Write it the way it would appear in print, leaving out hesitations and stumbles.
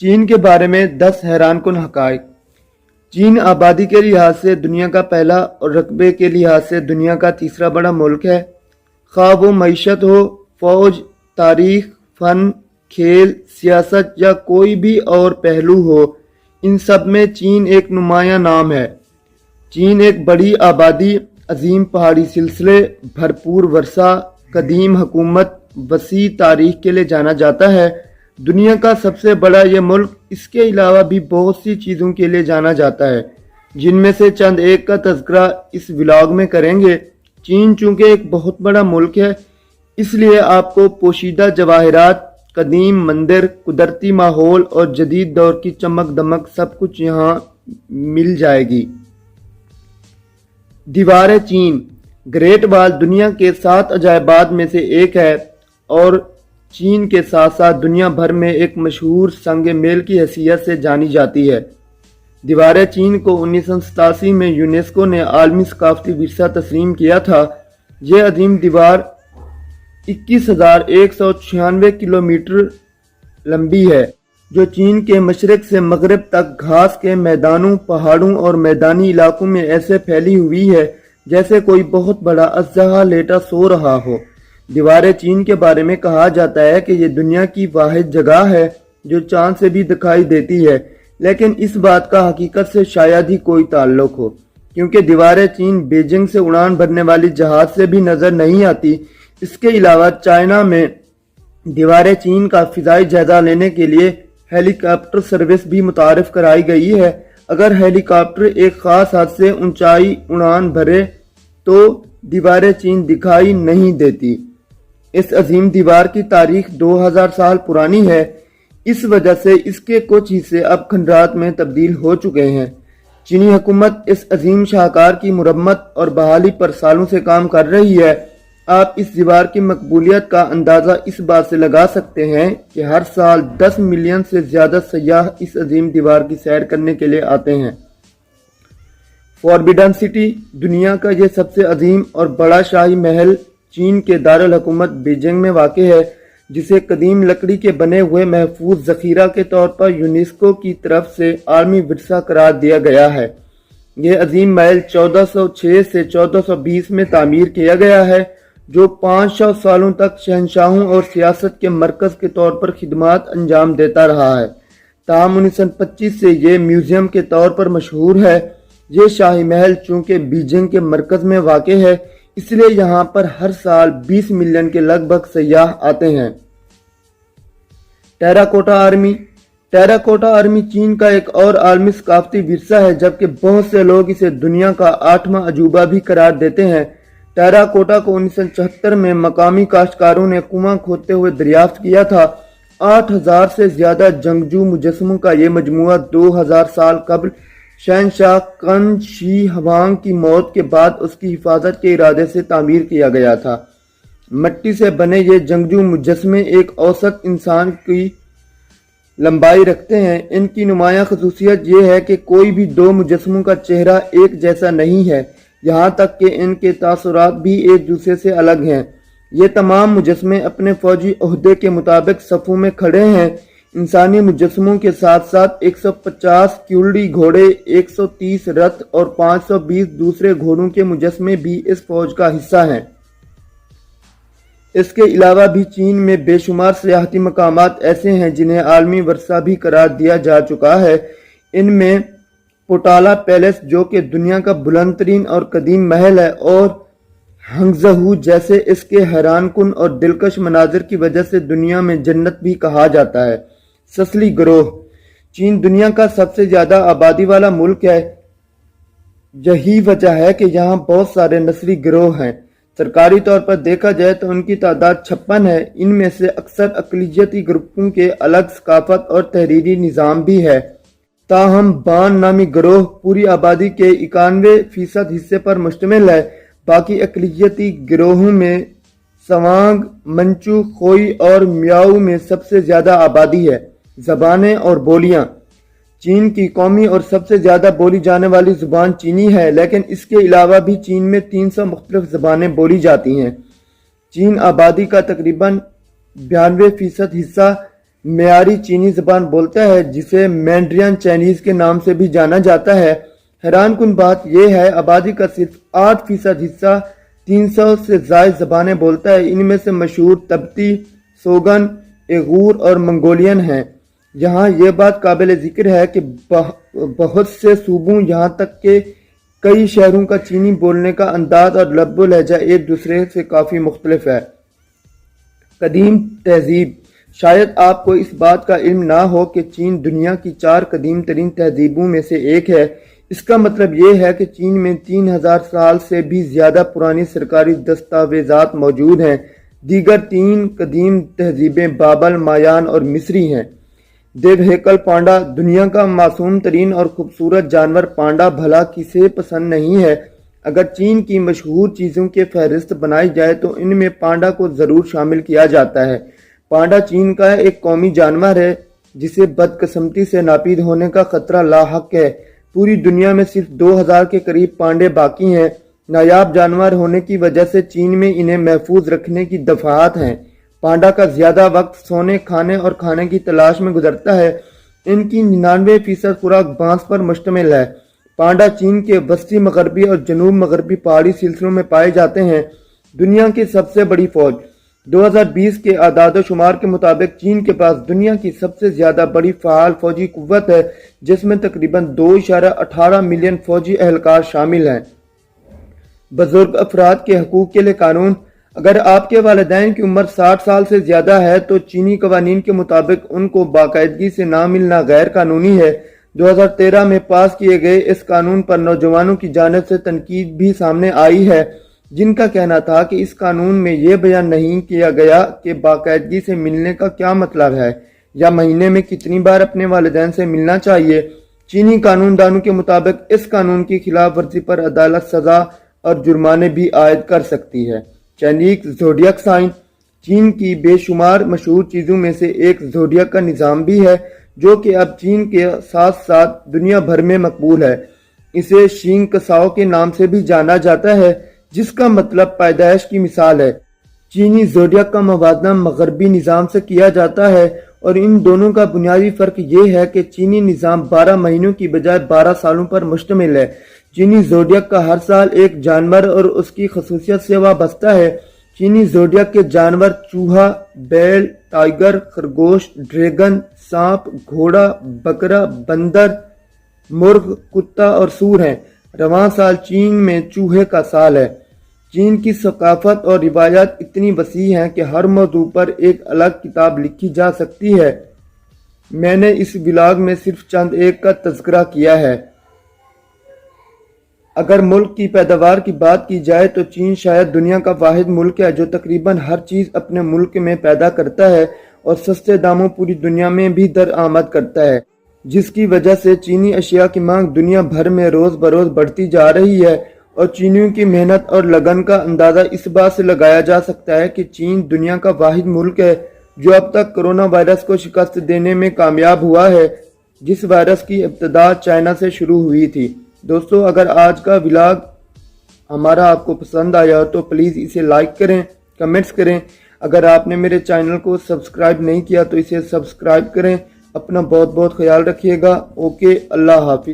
چین کے بارے میں 10 حیران کن حقائق۔ چین آبادی کے لحاظ سے دنیا کا پہلا اور رقبے کے لحاظ سے دنیا کا تیسرا بڑا ملک ہے۔ خواہ وہ معیشت ہو، فوج، تاریخ، فن، کھیل، سیاست یا کوئی بھی اور پہلو ہو، ان سب میں چین ایک نمایاں نام ہے۔ چین ایک بڑی آبادی، عظیم پہاڑی سلسلے، بھرپور ورثہ، قدیم حکومت، وسیع تاریخ کے لیے جانا جاتا ہے۔ دنیا کا سب سے بڑا یہ ملک اس کے علاوہ بھی بہت سی چیزوں کے لیے جانا جاتا ہے، جن میں سے چند ایک کا تذکرہ اس ولاگ میں کریں گے۔ چین چونکہ ایک بہت بڑا ملک ہے، اس لیے آپ کو پوشیدہ جواہرات، قدیم مندر، قدرتی ماحول اور جدید دور کی چمک دمک سب کچھ یہاں مل جائے گی۔ دیوار چین گریٹ وال دنیا کے 7 عجائبات میں سے ایک ہے اور چین کے ساتھ ساتھ دنیا بھر میں ایک مشہور سنگ میل کی حیثیت سے جانی جاتی ہے۔ دیوار چین کو 1987 میں یونیسکو نے عالمی ثقافتی ورثہ تسلیم کیا تھا۔ یہ عظیم دیوار 21,196 کلومیٹر لمبی ہے، جو چین کے مشرق سے مغرب تک گھاس کے میدانوں، پہاڑوں اور میدانی علاقوں میں ایسے پھیلی ہوئی ہے جیسے کوئی بہت بڑا اژدہا لیٹا سو رہا ہو۔ دیوار چین کے بارے میں کہا جاتا ہے کہ یہ دنیا کی واحد جگہ ہے جو چاند سے بھی دکھائی دیتی ہے، لیکن اس بات کا حقیقت سے شاید ہی کوئی تعلق ہو، کیونکہ دیوار چین بیجنگ سے اڑان بھرنے والی جہاز سے بھی نظر نہیں آتی۔ اس کے علاوہ چائنا میں دیوار چین کا فضائی جائزہ لینے کے لیے ہیلی کاپٹر سروس بھی متعارف کرائی گئی ہے۔ اگر ہیلی کاپٹر ایک خاص حد سے اونچائی اڑان بھرے تو دیوار چین دکھائی نہیں دیتی۔ اس عظیم دیوار کی تاریخ 2000 سال پرانی ہے، اس وجہ سے اس کے کچھ حصے اب کھنڈرات میں تبدیل ہو چکے ہیں۔ چینی حکومت اس عظیم شاہکار کی مرمت اور بحالی پر سالوں سے کام کر رہی ہے۔ آپ اس دیوار کی مقبولیت کا اندازہ اس بات سے لگا سکتے ہیں کہ ہر سال 10 ملین سے زیادہ سیاح اس عظیم دیوار کی سیر کرنے کے لیے آتے ہیں۔ فوربیڈن سٹی دنیا کا یہ سب سے عظیم اور بڑا شاہی محل چین کے دارالحکومت بیجنگ میں واقع ہے، جسے قدیم لکڑی کے بنے ہوئے محفوظ ذخیرہ کے طور پر یونیسکو کی طرف سے عالمی ورثہ قرار دیا گیا ہے۔ یہ عظیم محل 1406 سے 1420 میں تعمیر کیا گیا ہے، جو 500 سالوں تک شہنشاہوں اور سیاست کے مرکز کے طور پر خدمات انجام دیتا رہا ہے۔ تاہم 1925 سے یہ میوزیم کے طور پر مشہور ہے۔ یہ شاہی محل چونکہ بیجنگ کے مرکز میں واقع ہے، اس لیے یہاں پر ہر سال 20 ملین کے لگ بھگ سیاح آتے ہیں۔ ٹیراکوٹا آرمی ٹیراکوٹا آرمی چین کا ایک اور عالمی ثقافتی ورثہ ہے، جبکہ بہت سے لوگ اسے دنیا کا 8واں عجوبہ بھی قرار دیتے ہیں۔ ٹیراکوٹا کو 1974 میں مقامی کاشتکاروں نے کنواں کھودتے ہوئے دریافت کیا تھا۔ 8000 سے زیادہ جنگجو مجسموں کا یہ مجموعہ 2000 سال قبل شہنشاہ قن شی ہوانگ کی موت کے بعد اس کی حفاظت کے ارادے سے تعمیر کیا گیا تھا۔ مٹی سے بنے یہ جنگجو مجسمے ایک اوسط انسان کی لمبائی رکھتے ہیں۔ ان کی نمایاں خصوصیت یہ ہے کہ کوئی بھی دو مجسموں کا چہرہ ایک جیسا نہیں ہے، یہاں تک کہ ان کے تاثرات بھی ایک دوسرے سے الگ ہیں۔ یہ تمام مجسمے اپنے فوجی عہدے کے مطابق صفوں میں کھڑے ہیں۔ انسانی مجسموں کے ساتھ ساتھ 150 کیولڈی گھوڑے، 130 رتھ اور 520 دوسرے گھوڑوں کے مجسمے بھی اس فوج کا حصہ ہیں۔ اس کے علاوہ بھی چین میں بے شمار سیاحتی مقامات ایسے ہیں جنہیں عالمی ورثہ بھی قرار دیا جا چکا ہے۔ ان میں پوٹالا پیلس، جو کہ دنیا کا بلند ترین اور قدیم محل ہے، اور ہنگزہو جیسے اس کے حیران کن اور دلکش مناظر کی وجہ سے دنیا میں جنت بھی کہا جاتا ہے۔ سسلی گروہ چین دنیا کا سب سے زیادہ آبادی والا ملک ہے۔ یہی وجہ ہے کہ یہاں بہت سارے نسلی گروہ ہیں۔ سرکاری طور پر دیکھا جائے تو ان کی تعداد 56 ہے۔ ان میں سے اکثر اقلیتی گروپوں کے الگ ثقافت اور تحریری نظام بھی ہے۔ تاہم بان نامی گروہ پوری آبادی کے 91% حصے پر مشتمل ہے۔ باقی اقلیتی گروہوں میں سوانگ، منچو، خوئی اور میاؤ میں سب سے زیادہ آبادی ہے۔ زبانیں اور بولیاں چین کی قومی اور سب سے زیادہ بولی جانے والی زبان چینی ہے، لیکن اس کے علاوہ بھی چین میں 300 مختلف زبانیں بولی جاتی ہیں۔ چین آبادی کا تقریباً 92% حصہ معیاری چینی زبان بولتا ہے جسے مینڈرین چائنیز کے نام سے بھی جانا جاتا ہے۔ حیران کن بات یہ ہے آبادی کا صرف 8% حصہ 300 سے زائد زبانیں بولتا ہے۔ ان میں سے مشہور تبتی، سوگن، ایغور اور منگولین ہیں۔ یہاں یہ بات قابل ذکر ہے کہ بہت سے صوبوں یہاں تک کہ کئی شہروں کا چینی بولنے کا انداز اور لب و لہجہ ایک دوسرے سے کافی مختلف ہے۔ قدیم تہذیب۔ شاید آپ کو اس بات کا علم نہ ہو کہ چین دنیا کی 4 قدیم ترین تہذیبوں میں سے ایک ہے۔ اس کا مطلب یہ ہے کہ چین میں 3000 سال سے بھی زیادہ پرانی سرکاری دستاویزات موجود ہیں۔ دیگر 3 قدیم تہذیبیں بابل، مایان اور مصری ہیں۔ دیو ہیکل پانڈا۔ دنیا کا معصوم ترین اور خوبصورت جانور پانڈا بھلا کسے پسند نہیں ہے۔ اگر چین کی مشہور چیزوں کی فہرست بنائی جائے تو ان میں پانڈا کو ضرور شامل کیا جاتا ہے۔ پانڈا چین کا ایک قومی جانور ہے جسے بدقسمتی سے ناپید ہونے کا خطرہ لاحق ہے۔ پوری دنیا میں صرف 2000 کے قریب پانڈے باقی ہیں۔ نایاب جانور ہونے کی وجہ سے چین میں انہیں محفوظ رکھنے کی دفعات ہیں۔ پانڈا کا زیادہ وقت سونے، کھانے اور کھانے کی تلاش میں گزرتا ہے۔ ان کی 99% خوراک بانس پر مشتمل ہے۔ پانڈا چین کے وسطی مغربی اور جنوب مغربی پہاڑی سلسلوں میں پائے جاتے ہیں۔ دنیا کی سب سے بڑی فوج۔ 2020 کے اعداد و شمار کے مطابق چین کے پاس دنیا کی سب سے زیادہ بڑی فعال فوجی قوت ہے جس میں تقریباً 2.18 ملین فوجی اہلکار شامل ہیں۔ بزرگ افراد کے حقوق کے لیے قانون۔ اگر آپ کے والدین کی عمر 60 سال سے زیادہ ہے تو چینی قوانین کے مطابق ان کو باقاعدگی سے نہ ملنا غیر قانونی ہے۔ 2013 میں پاس کیے گئے اس قانون پر نوجوانوں کی جانب سے تنقید بھی سامنے آئی ہے، جن کا کہنا تھا کہ اس قانون میں یہ بیان نہیں کیا گیا کہ باقاعدگی سے ملنے کا کیا مطلب ہے یا مہینے میں کتنی بار اپنے والدین سے ملنا چاہیے۔ چینی قانون دانوں کے مطابق اس قانون کی خلاف ورزی پر عدالت سزا اور جرمانے بھی عائد کر سکتی ہے۔ چینیک زوڈیاک سائن۔ چین کی بے شمار مشہور چیزوں میں سے ایک زوڈیاک کا نظام بھی ہے جو کہ اب چین کے ساتھ ساتھ دنیا بھر میں مقبول ہے۔ اسے شینگ کساؤ کے نام سے بھی جانا جاتا ہے جس کا مطلب پیدائش کی مثال ہے۔ چینی زوڈیاک کا موازنہ مغربی نظام سے کیا جاتا ہے اور ان دونوں کا بنیادی فرق یہ ہے کہ چینی نظام 12 مہینوں کی بجائے 12 سالوں پر مشتمل ہے۔ چینی زوڈیاک کا ہر سال ایک جانور اور اس کی خصوصیت سے وابستہ ہے۔ چینی زوڈیاک کے جانور چوہا، بیل، ٹائیگر، خرگوش، ڈریگن، سانپ، گھوڑا، بکرا، بندر، مرغ، کتا اور سور ہیں۔ رواں سال چین میں چوہے کا سال ہے۔ چین کی ثقافت اور روایات اتنی وسیع ہیں کہ ہر موضوع پر ایک الگ کتاب لکھی جا سکتی ہے۔ میں نے اس ولاگ میں صرف چند ایک کا تذکرہ کیا ہے۔ اگر ملک کی پیداوار کی بات کی جائے تو چین شاید دنیا کا واحد ملک ہے جو تقریباً ہر چیز اپنے ملک میں پیدا کرتا ہے اور سستے داموں پوری دنیا میں بھی درآمد کرتا ہے، جس کی وجہ سے چینی اشیاء کی مانگ دنیا بھر میں روز بروز بڑھتی جا رہی ہے۔ اور چینیوں کی محنت اور لگن کا اندازہ اس بات سے لگایا جا سکتا ہے کہ چین دنیا کا واحد ملک ہے جو اب تک کرونا وائرس کو شکست دینے میں کامیاب ہوا ہے، جس وائرس کی ابتدا چائنا سے شروع ہوئی تھی۔ دوستو، اگر آج کا ولاگ ہمارا آپ کو پسند آیا ہو تو پلیز اسے لائک کریں، کمنٹس کریں۔ اگر آپ نے میرے چینل کو سبسکرائب نہیں کیا تو اسے سبسکرائب کریں۔ اپنا بہت بہت خیال رکھیے گا۔ اوکے، اللہ حافظ۔